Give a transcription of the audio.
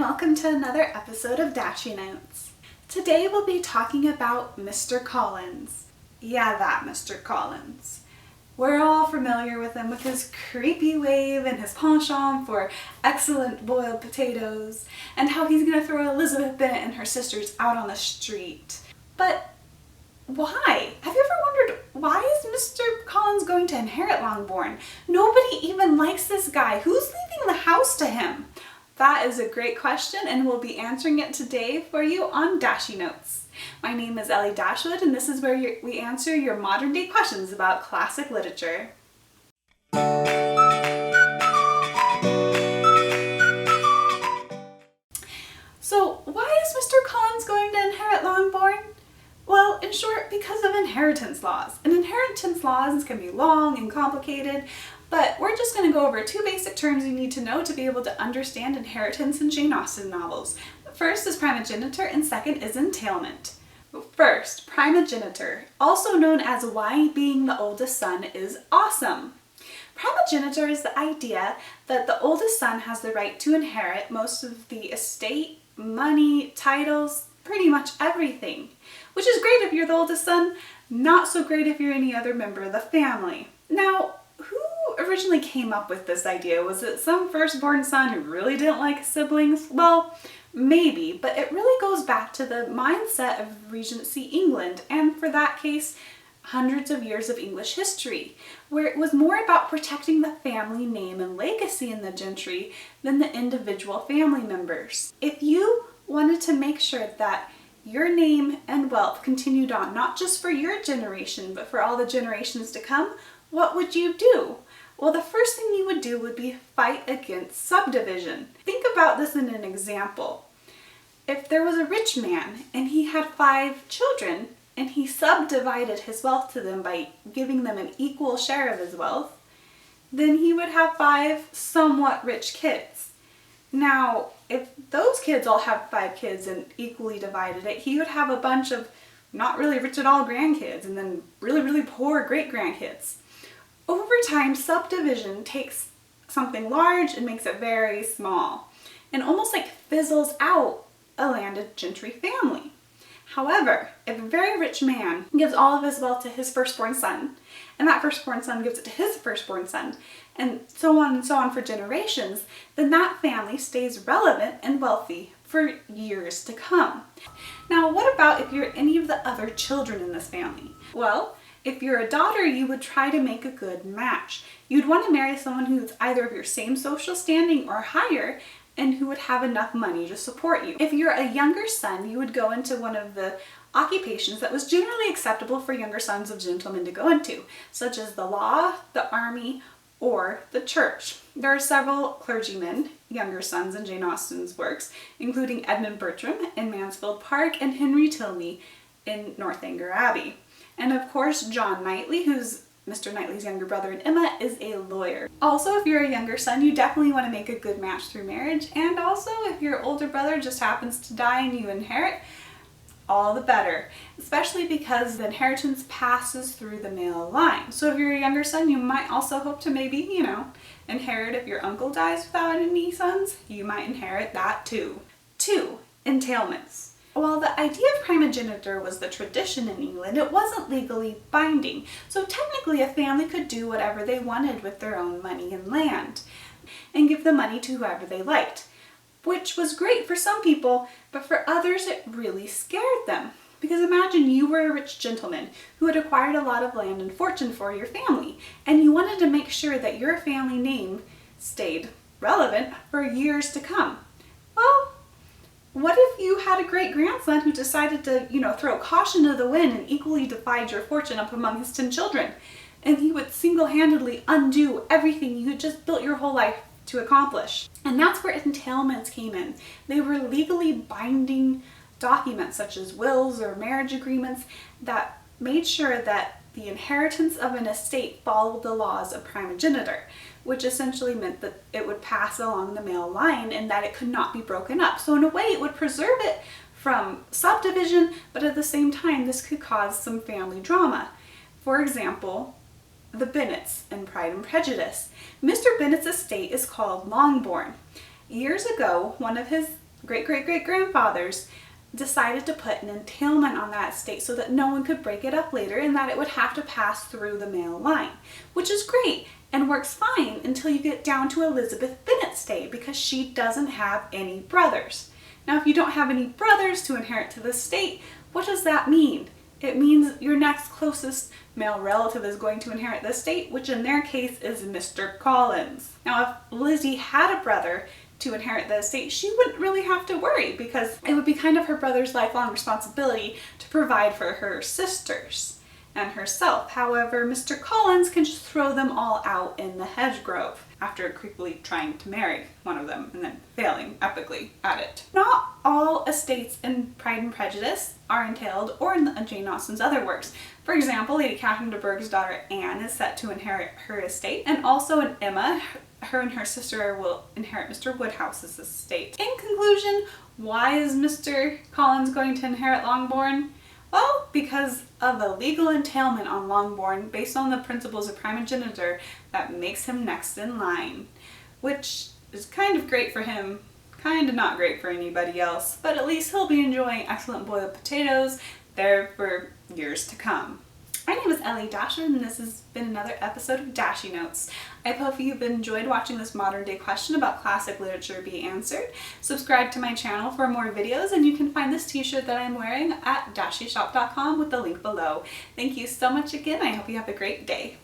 welcome to another episode of Dashy Notes. Today we'll be talking about Mr. Collins. Yeah, that Mr. Collins. We're all familiar with him with his creepy wave and his penchant for excellent boiled potatoes, and how he's going to throw Elizabeth Bennet and her sisters out on the street. But why? Have you ever wondered, why is Mr. Collins going to inherit Longbourn? Nobody even likes this guy. Who's leaving the house to him? That is a great question, and we'll be answering it today for you on Dashy Notes. My name is Ellie Dashwood, and this is where we answer your modern day questions about classic literature. So, why is Mr. Collins going to inherit Longbourn? Well, in short, because of inheritance laws. And inheritance laws can be long and complicated, but we're just going to go over two basic terms you need to know to be able to understand inheritance in Jane Austen novels. First is primogenitor, and second is entailment. First, primogenitor, also known as why being the oldest son is awesome. Primogenitor is the idea that the oldest son has the right to inherit most of the estate, money, titles, pretty much everything. Which is great if you're the oldest son, not so great if you're any other member of the family. Now, who originally came up with this idea? Was it some firstborn son who really didn't like siblings? Well, maybe, but it really goes back to the mindset of Regency England, and for that case, hundreds of years of English history, where it was more about protecting the family name and legacy in the gentry than the individual family members. If you wanted to make sure that your name and wealth continued on, not just for your generation, but for all the generations to come, what would you do? Well, the first thing you would do would be fight against subdivision. Think about this in an example. If there was a rich man and he had 5 children and he subdivided his wealth to them by giving them an equal share of his wealth, then he would have 5 somewhat rich kids. Now, if those kids all have 5 kids and equally divided it, he would have a bunch of not really rich at all grandkids and then really, really poor great-grandkids. Over time, subdivision takes something large and makes it very small, and almost like fizzles out a landed gentry family. However, if a very rich man gives all of his wealth to his firstborn son, and that firstborn son gives it to his firstborn son, and so on for generations, then that family stays relevant and wealthy for years to come. Now, what about if you're any of the other children in this family? Well, if you're a daughter, you would try to make a good match. You'd want to marry someone who's either of your same social standing or higher, and who would have enough money to support you. If you're a younger son, you would go into one of the occupations that was generally acceptable for younger sons of gentlemen to go into, such as the law, the army, or the church. There are several clergymen, younger sons in Jane Austen's works, including Edmund Bertram in Mansfield Park and Henry Tilney in Northanger Abbey. And of course, John Knightley, who's Mr. Knightley's younger brother in Emma, is a lawyer. Also, if you're a younger son, you definitely want to make a good match through marriage. And also, if your older brother just happens to die and you inherit, all the better. Especially because the inheritance passes through the male line. So if you're a younger son, you might also hope to maybe, inherit if your uncle dies without any sons. You might inherit that too. 2. Entailments. While the idea of primogeniture was the tradition in England, it wasn't legally binding. So technically a family could do whatever they wanted with their own money and land and give the money to whoever they liked, which was great for some people, but for others it really scared them. Because imagine you were a rich gentleman who had acquired a lot of land and fortune for your family, and you wanted to make sure that your family name stayed relevant for years to come. Well, what if you had a great-grandson who decided to, throw caution to the wind and equally divide your fortune up among his 10 children? And he would single-handedly undo everything you had just built your whole life to accomplish. And that's where entailments came in. They were legally binding documents such as wills or marriage agreements that made sure that the inheritance of an estate followed the laws of primogeniture, which essentially meant that it would pass along the male line and that it could not be broken up. So in a way, it would preserve it from subdivision, but at the same time, this could cause some family drama. For example, the Bennets in Pride and Prejudice. Mr. Bennet's estate is called Longbourn. Years ago, one of his great-great-great-grandfathers decided to put an entailment on that estate so that no one could break it up later and that it would have to pass through the male line, which is great and works fine until you get down to Elizabeth Bennet's day, because she doesn't have any brothers. Now, if you don't have any brothers to inherit to the estate, what does that mean? It means your next closest male relative is going to inherit the estate, which in their case is Mr. Collins. Now, if Lizzie had a brother to inherit the estate, she wouldn't really have to worry, because it would be kind of her brother's lifelong responsibility to provide for her sisters and herself. However, Mr. Collins can just throw them all out in the hedge grove after creepily trying to marry one of them and then failing epically at it. Not all estates in Pride and Prejudice are entailed, or in Jane Austen's other works. For example, Lady Catherine de Bourgh's daughter Anne is set to inherit her estate, and also in Emma, her and her sister will inherit Mr. Woodhouse's estate. In conclusion, why is Mr. Collins going to inherit Longbourn? Well, because of the legal entailment on Longbourn based on the principles of Primogenitor that makes him next in line, which is kind of great for him, kind of not great for anybody else, but at least he'll be enjoying excellent boiled potatoes there for years to come. My name is Ellie Dasher, and this has been another episode of Dashy Notes. I hope you've enjoyed watching this modern day question about classic literature be answered. Subscribe to my channel for more videos, and you can find this t-shirt that I'm wearing at dashyshop.com with the link below. Thank you so much again. I hope you have a great day.